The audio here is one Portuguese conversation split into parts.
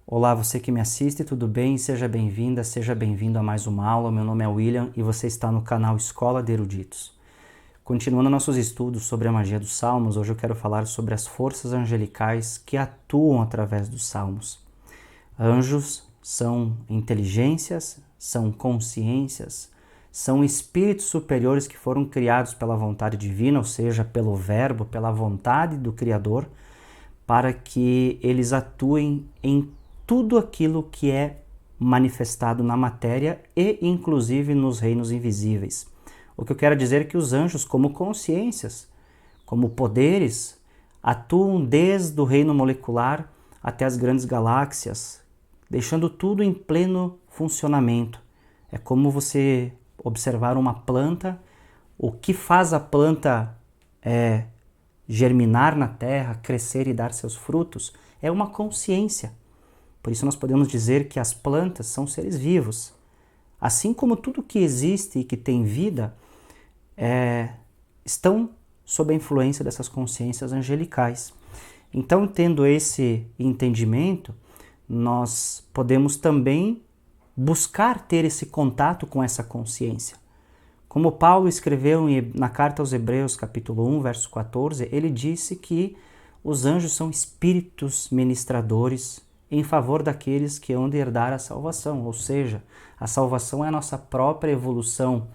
Olá, você que me assiste, tudo bem? Seja bem-vinda, seja bem-vindo a mais uma aula. Meu nome é William e você está no canal Escola de Eruditos. Continuando nossos estudos sobre a magia dos Salmos, hoje eu quero falar sobre as forças angelicais que atuam através dos Salmos. Anjos são inteligências, são consciências, são espíritos superiores que foram criados pela vontade divina, ou seja, pelo Verbo, pela vontade do Criador, para que eles atuem em tudo aquilo que é manifestado na matéria e inclusive nos reinos invisíveis. O que eu quero dizer é que os anjos, como consciências, como poderes, atuam desde o reino molecular até as grandes galáxias, deixando tudo em pleno funcionamento. É como você observar uma planta, o que faz a planta germinar na terra, crescer e dar seus frutos, é uma consciência. Por isso nós podemos dizer que as plantas são seres vivos. Assim como tudo que existe e que tem vida, estão sob a influência dessas consciências angelicais. Então, tendo esse entendimento, nós podemos também buscar ter esse contato com essa consciência. Como Paulo escreveu na carta aos Hebreus, capítulo 1, verso 14, ele disse que os anjos são espíritos ministradores em favor daqueles que hão de herdar a salvação. Ou seja, a salvação é a nossa própria evolução,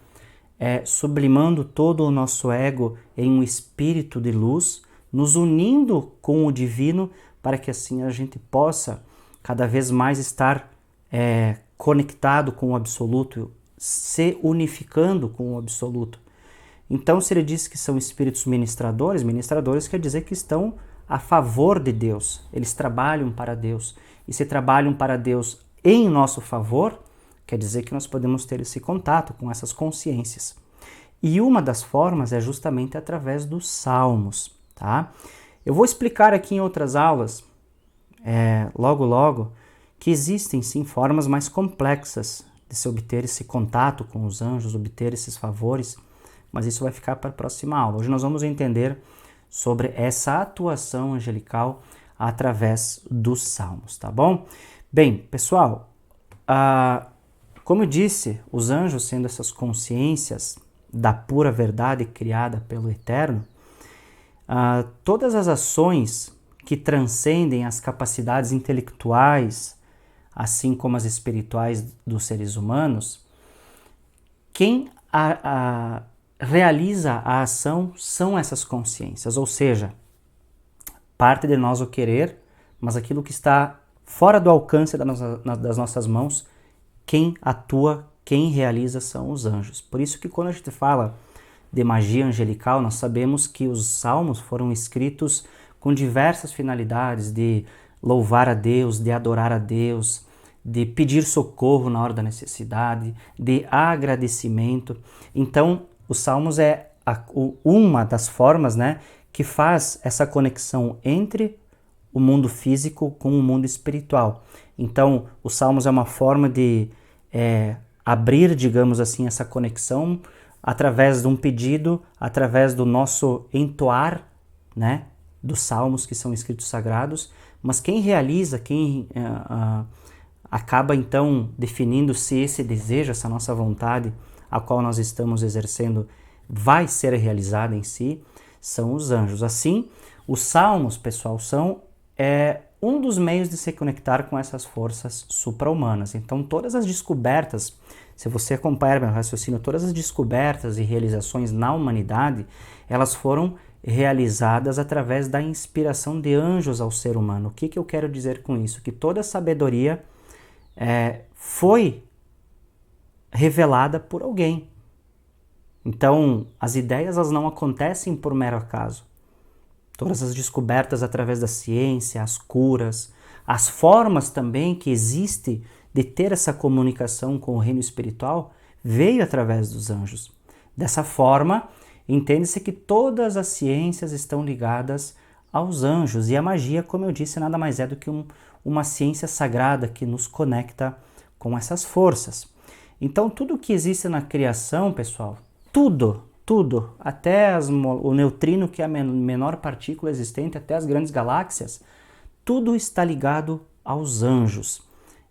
sublimando todo o nosso ego em um espírito de luz, nos unindo com o divino, para que assim a gente possa cada vez mais estar conectado com o absoluto, se unificando com o absoluto. Então, se ele diz que são espíritos ministradores, ministradores quer dizer que estão a favor de Deus, eles trabalham para Deus. E se trabalham para Deus em nosso favor, quer dizer que nós podemos ter esse contato com essas consciências. E uma das formas é justamente através dos salmos, tá? Eu vou explicar aqui em outras aulas, logo, que existem sim formas mais complexas de se obter esse contato com os anjos, obter esses favores, mas isso vai ficar para a próxima aula. Hoje nós vamos entender sobre essa atuação angelical através dos salmos, tá bom? Bem, pessoal, como eu disse, os anjos sendo essas consciências da pura verdade criada pelo Eterno, todas as ações que transcendem as capacidades intelectuais, assim como as espirituais dos seres humanos, quem realiza a ação são essas consciências, ou seja, parte de nós o querer, mas aquilo que está fora do alcance das nossas mãos, quem atua, quem realiza são os anjos. Por isso que quando a gente fala de magia angelical, nós sabemos que os salmos foram escritos com diversas finalidades de louvar a Deus, de adorar a Deus, de pedir socorro na hora da necessidade, de agradecimento. Então, os salmos é uma das formas, que faz essa conexão entre o mundo físico com o mundo espiritual. Então, os salmos é uma forma de abrir, digamos assim, essa conexão através de um pedido, através do nosso entoar, dos salmos que são escritos sagrados, mas quem realiza, quem acaba então definindo se esse desejo, essa nossa vontade, a qual nós estamos exercendo, vai ser realizada em si, são os anjos. Assim, os salmos, pessoal, são um dos meios de se conectar com essas forças supra-humanas. Então, todas as descobertas, se você acompanhar meu raciocínio, todas as descobertas e realizações na humanidade, elas foram realizadas através da inspiração de anjos ao ser humano. O que eu quero dizer com isso? Que toda a sabedoria foi revelada por alguém. Então, as ideias elas não acontecem por mero acaso. Todas as descobertas através da ciência, as curas, as formas também que existe de ter essa comunicação com o reino espiritual, veio através dos anjos. Dessa forma, entende-se que todas as ciências estão ligadas aos anjos. E a magia, como eu disse, nada mais é do que uma ciência sagrada que nos conecta com essas forças. Então, tudo que existe na criação, pessoal, tudo, até o neutrino, que é a menor partícula existente, até as grandes galáxias, tudo está ligado aos anjos.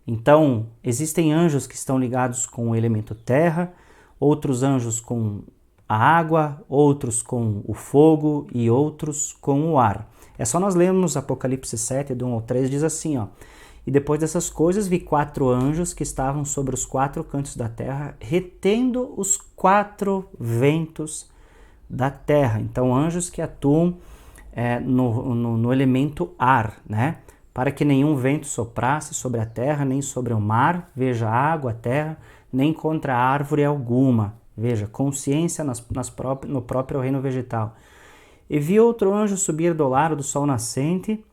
Então, existem anjos que estão ligados com o elemento terra, outros anjos com a água, outros com o fogo e outros com o ar. É só nós lermos Apocalipse 7, do 1 ao 3, diz assim, ó: E depois dessas coisas vi 4 anjos que estavam sobre os 4 cantos da terra, retendo os 4 ventos da terra. Então, anjos que atuam no elemento ar, né? Para que nenhum vento soprasse sobre a terra, nem sobre o mar, veja, a água, a terra, nem contra árvore alguma. Veja, consciência no próprio reino vegetal. E vi outro anjo subir do lado do sol nascente,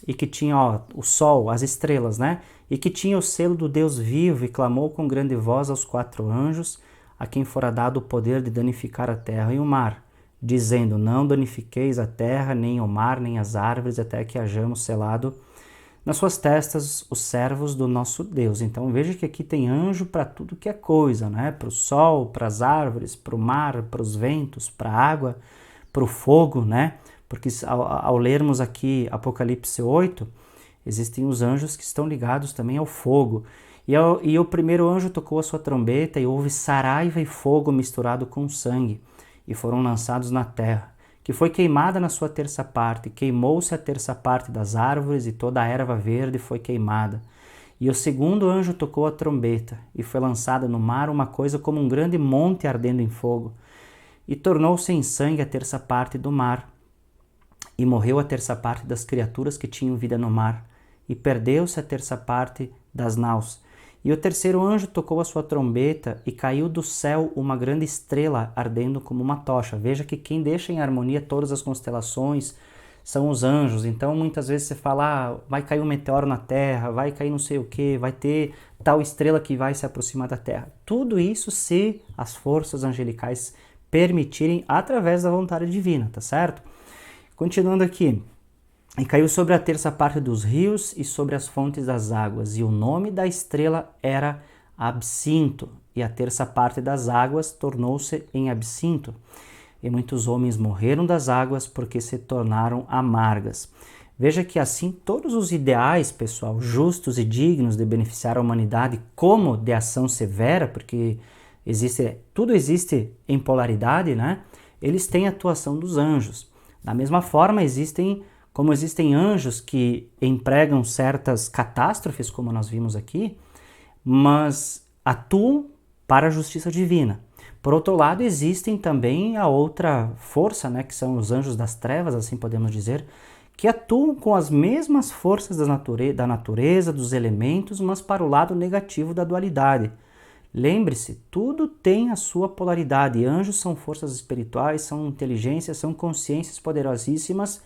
e que tinha o sol, as estrelas, né? E que tinha o selo do Deus vivo, e clamou com grande voz aos 4 anjos, a quem fora dado o poder de danificar a terra e o mar, dizendo: Não danifiqueis a terra, nem o mar, nem as árvores, até que hajamos selado nas suas testas os servos do nosso Deus. Então veja que aqui tem anjo para tudo que é coisa, né? Para o sol, para as árvores, para o mar, para os ventos, para a água, para o fogo, né? Porque ao lermos aqui Apocalipse 8, existem os anjos que estão ligados também ao fogo. E o primeiro anjo tocou a sua trombeta, e houve saraiva e fogo misturado com sangue, e foram lançados na terra, que foi queimada na sua terça parte. Queimou-se a terça parte das árvores, e toda a erva verde foi queimada. E o segundo anjo tocou a trombeta, e foi lançada no mar uma coisa como um grande monte ardendo em fogo, e tornou-se em sangue a terça parte do mar. E morreu a terça parte das criaturas que tinham vida no mar, e perdeu-se a terça parte das naus. E o terceiro anjo tocou a sua trombeta, e caiu do céu uma grande estrela ardendo como uma tocha. Veja que quem deixa em harmonia todas as constelações são os anjos. Então muitas vezes você fala, vai cair um meteoro na Terra, vai cair não sei o que, vai ter tal estrela que vai se aproximar da Terra. Tudo isso se as forças angelicais permitirem, através da vontade divina, tá certo? Continuando aqui. E caiu sobre a terça parte dos rios e sobre as fontes das águas, e o nome da estrela era Absinto, e a terça parte das águas tornou-se em absinto. E muitos homens morreram das águas, porque se tornaram amargas. Veja que assim todos os ideais, pessoal, justos e dignos de beneficiar a humanidade, como de ação severa, porque tudo existe em polaridade, né? Eles têm a atuação dos anjos. Da mesma forma, como existem anjos que empregam certas catástrofes, como nós vimos aqui, mas atuam para a justiça divina. Por outro lado, existem também a outra força, né, que são os anjos das trevas, assim podemos dizer, que atuam com as mesmas forças da natureza, dos elementos, mas para o lado negativo da dualidade. Lembre-se, tudo tem a sua polaridade. Anjos são forças espirituais, são inteligências, são consciências poderosíssimas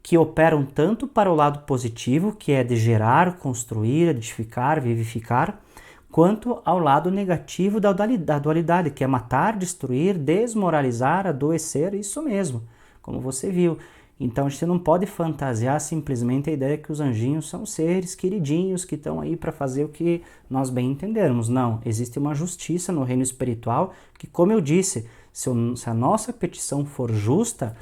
que operam tanto para o lado positivo, que é de gerar, construir, edificar, vivificar, quanto ao lado negativo da dualidade, que é matar, destruir, desmoralizar, adoecer, isso mesmo, como você viu. Então a gente não pode fantasiar simplesmente a ideia que os anjinhos são seres queridinhos que estão aí para fazer o que nós bem entendermos. Não, existe uma justiça no reino espiritual que, como eu disse, se a nossa petição for justa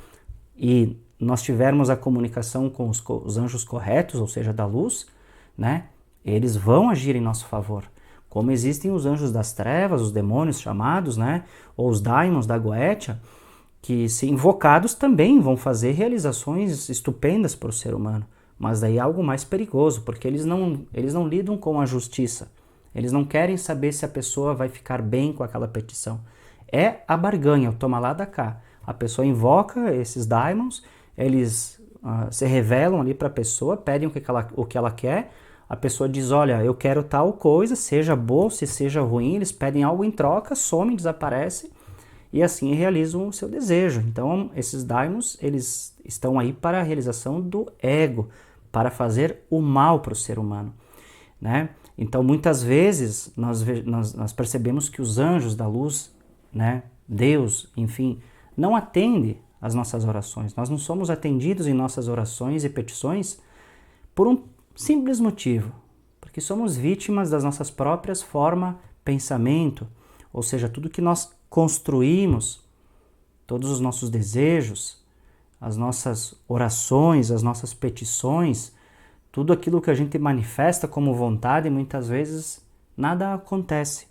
e nós tivermos a comunicação com os anjos corretos, ou seja, da luz, né, eles vão agir em nosso favor. Como existem os anjos das trevas, os demônios chamados, né, ou os daimons da Goetia, que, se invocados, também vão fazer realizações estupendas para o ser humano. Mas daí é algo mais perigoso, porque eles não lidam com a justiça. Eles não querem saber se a pessoa vai ficar bem com aquela petição. É a barganha, o toma lá da cá. A pessoa invoca esses daimons, eles se revelam ali para a pessoa, pedem o que ela quer, a pessoa diz, olha, eu quero tal coisa, seja boa, se seja ruim, eles pedem algo em troca, somem, desaparecem, e assim realizam o seu desejo. Então, esses daimons, eles estão aí para a realização do ego, para fazer o mal para o ser humano, né? Então, muitas vezes, nós percebemos que os anjos da luz, né, Deus, enfim, não atende às nossas orações. Nós não somos atendidos em nossas orações e petições por um simples motivo, porque somos vítimas das nossas próprias formas, pensamento, ou seja, tudo que nós construímos, todos os nossos desejos, as nossas orações, as nossas petições, tudo aquilo que a gente manifesta como vontade, muitas vezes nada acontece.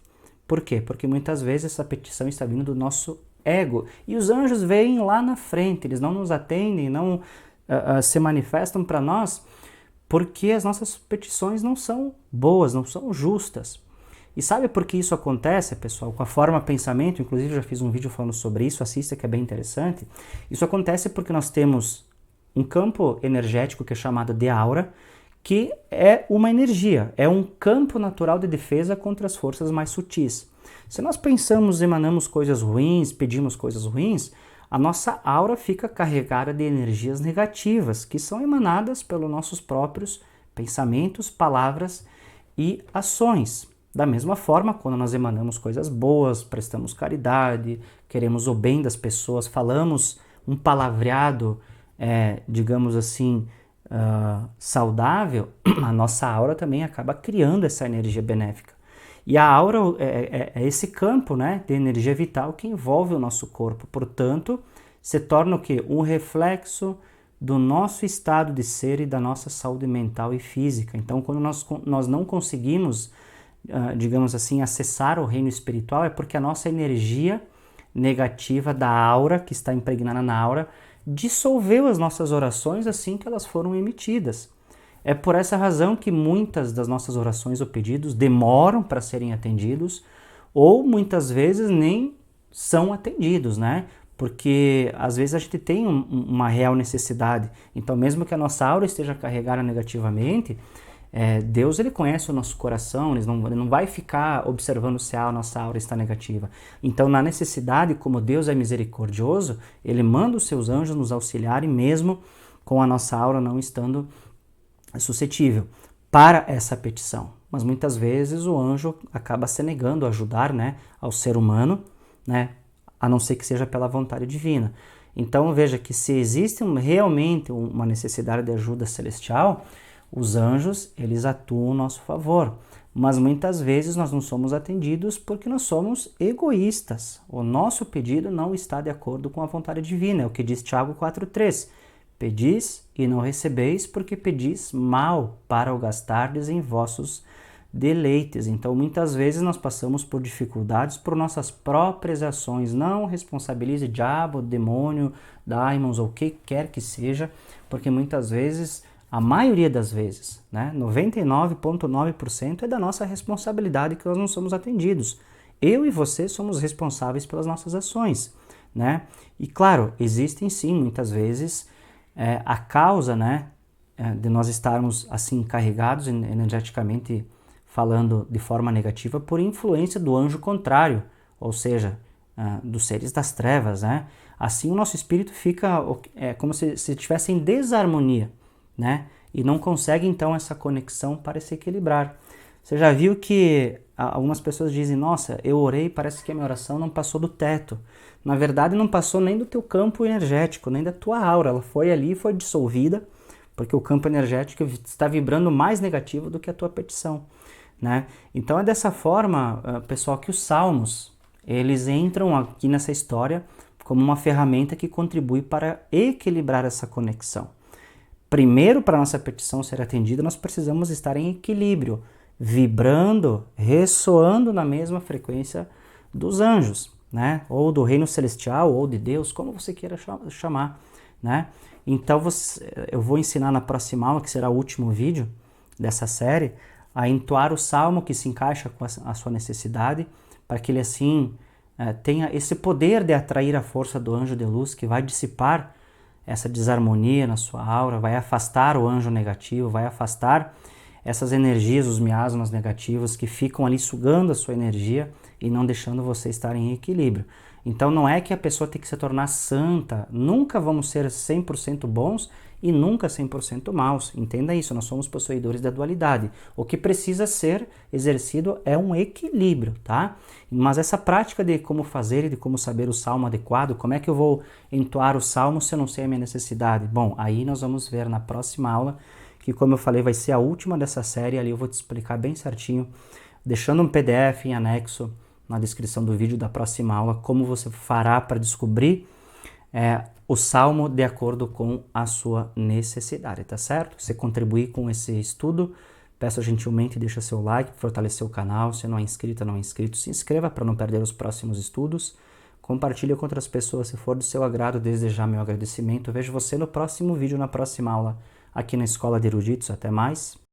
Por quê? Porque muitas vezes essa petição está vindo do nosso ego. E os anjos vêm lá na frente, eles não nos atendem, não se manifestam para nós, porque as nossas petições não são boas, não são justas. E sabe por que isso acontece, pessoal? Com a forma pensamento, inclusive já fiz um vídeo falando sobre isso, assista que é bem interessante. Isso acontece porque nós temos um campo energético que é chamado de aura, que é uma energia, é um campo natural de defesa contra as forças mais sutis. Se nós pensamos, emanamos coisas ruins, pedimos coisas ruins, a nossa aura fica carregada de energias negativas, que são emanadas pelos nossos próprios pensamentos, palavras e ações. Da mesma forma, quando nós emanamos coisas boas, prestamos caridade, queremos o bem das pessoas, falamos um palavreado, digamos assim, saudável, a nossa aura também acaba criando essa energia benéfica. E a aura é esse campo, né, de energia vital que envolve o nosso corpo. Portanto, se torna o quê? Um reflexo do nosso estado de ser e da nossa saúde mental e física. Então, quando nós não conseguimos, digamos assim, acessar o reino espiritual, é porque a nossa energia negativa da aura, que está impregnada na aura, dissolveu as nossas orações assim que elas foram emitidas. É por essa razão que muitas das nossas orações ou pedidos demoram para serem atendidos ou muitas vezes nem são atendidos, né? Porque às vezes a gente tem uma real necessidade. Então, mesmo que a nossa aura esteja carregada negativamente, Deus ele conhece o nosso coração, ele não vai ficar observando se a nossa aura está negativa. Então, na necessidade, como Deus é misericordioso, ele manda os seus anjos nos auxiliarem mesmo com a nossa aura não estando suscetível para essa petição. Mas muitas vezes o anjo acaba se negando a ajudar, né, ao ser humano, né, a não ser que seja pela vontade divina. Então veja que se existe realmente uma necessidade de ajuda celestial, os anjos eles atuam a nosso favor. Mas muitas vezes nós não somos atendidos porque nós somos egoístas. O nosso pedido não está de acordo com a vontade divina, é o que diz Tiago 4,3. Pedis e não recebeis, porque pedis mal, para o gastardes em vossos deleites. Então, muitas vezes nós passamos por dificuldades por nossas próprias ações. Não responsabilize diabo, demônio, daimons ou o que quer que seja, porque muitas vezes, a maioria das vezes, né, 99,9% é da nossa responsabilidade que nós não somos atendidos. Eu e você somos responsáveis pelas nossas ações, né? E claro, existem sim, muitas vezes, a causa, né, de nós estarmos assim carregados energeticamente falando de forma negativa por influência do anjo contrário, ou seja, dos seres das trevas, né? Assim o nosso espírito fica como se estivesse em desarmonia, né? E não consegue então essa conexão para se equilibrar. Você já viu que algumas pessoas dizem, nossa, eu orei, parece que a minha oração não passou do teto. Na verdade, não passou nem do teu campo energético, nem da tua aura. Ela foi ali e foi dissolvida, porque o campo energético está vibrando mais negativo do que a tua petição, né? Então é dessa forma, pessoal, que os salmos, eles entram aqui nessa história como uma ferramenta que contribui para equilibrar essa conexão. Primeiro, para a nossa petição ser atendida, nós precisamos estar em equilíbrio, vibrando, ressoando na mesma frequência dos anjos, né? Ou do reino celestial, ou de Deus, como você queira chamar, né? Então eu vou ensinar na próxima aula, que será o último vídeo dessa série, a entoar o salmo que se encaixa com a sua necessidade, para que ele assim tenha esse poder de atrair a força do anjo de luz, que vai dissipar essa desarmonia na sua aura, vai afastar o anjo negativo, vai afastar essas energias, os miasmas negativos que ficam ali sugando a sua energia e não deixando você estar em equilíbrio. Então não é que a pessoa tem que se tornar santa, nunca vamos ser 100% bons e nunca 100% maus. Entenda isso, nós somos possuidores da dualidade. O que precisa ser exercido é um equilíbrio, tá? Mas essa prática de como fazer e de como saber o salmo adequado, como é que eu vou entoar o salmo se eu não sei a minha necessidade? Bom, aí nós vamos ver na próxima aula, que como eu falei vai ser a última dessa série, ali eu vou te explicar bem certinho, deixando um PDF em anexo na descrição do vídeo da próxima aula, como você fará para descobrir o salmo de acordo com a sua necessidade, tá certo? Se contribuir com esse estudo, peço gentilmente, deixa seu like, fortalecer o canal. Se não é inscrita, não é inscrito, se inscreva para não perder os próximos estudos. Compartilhe com outras pessoas se for do seu agrado, desde já meu agradecimento. Vejo você no próximo vídeo, na próxima aula, aqui na Escola de Eruditos. Até mais!